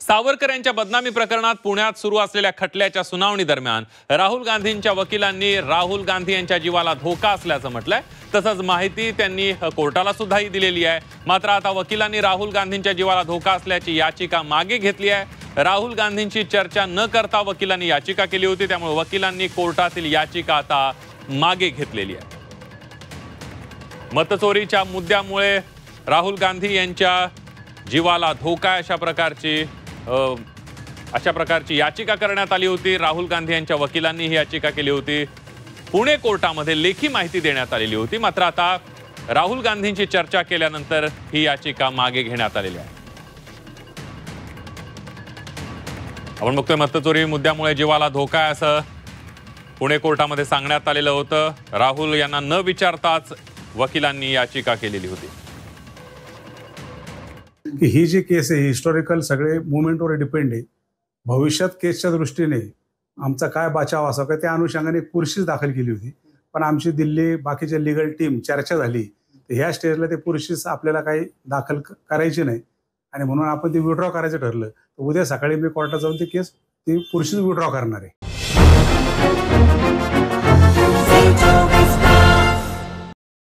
सावरकर यांच्या बदनामी प्रकरणात पुण्यात सुरू असलेल्या खटल्याच्या सुनावणी दरम्यान राहुल गांधींच्या वकिलांनी राहुल गांधी यांच्या जीवाला धोका असल्याचं म्हटलंय। तसंच माहिती त्यांनी कोर्टाला सुद्धाही दिलेली आहे। मात्र आता वकिलांनी राहुल गांधींच्या जीवाला धोका असल्याची याचिका मागे घेतली आहे। राहुल गांधींची चर्चा न करता वकिलांनी याचिका केली होती, त्यामुळे वकिलांनी कोर्टातील याचिका आता मागे घेतलेली आहे। मतचोरीच्या मुद्द्यामुळे राहुल गांधी यांच्या जीवाला धोका अशा प्रकारची याचिका करण्यात आली होती। राहुल गांधी यांच्या वकिलांनी ही याचिका केली होती। पुणे कोर्टामध्ये लेखी माहिती देण्यात आलेली होती। मात्र आता राहुल गांधींची चर्चा केल्यानंतर ही याचिका मागे घेण्यात आलेली आहे। आपण बघतोय मतचोरी मुद्द्यामुळे जीवाला धोका आहे असं पुणे कोर्टामध्ये सांगण्यात आलेलं होतं। राहुल यांना न विचारताच वकिलांनी याचिका केलेली होती की ही जी केस आहे हिस्टॉरिकल सगळे मुवमेंटवर डिपेंड आहे। भविष्यात केसच्या दृष्टीने आमचा काय बचाव असा काय त्या अनुषंगाने पुरशीच दाखल केली होती, पण आमची दिल्ली बाकीच्या लीगल टीम चर्चा झाली तर ह्या स्टेजला ते पुरशीच आपल्याला काही दाखल करायची नाही आणि म्हणून आपण ती विड्रॉ करायचं ठरलं। तर उद्या सकाळी मी कोर्टात जाऊन ती केस ती पुरशीच विड्रॉ करणार आहे।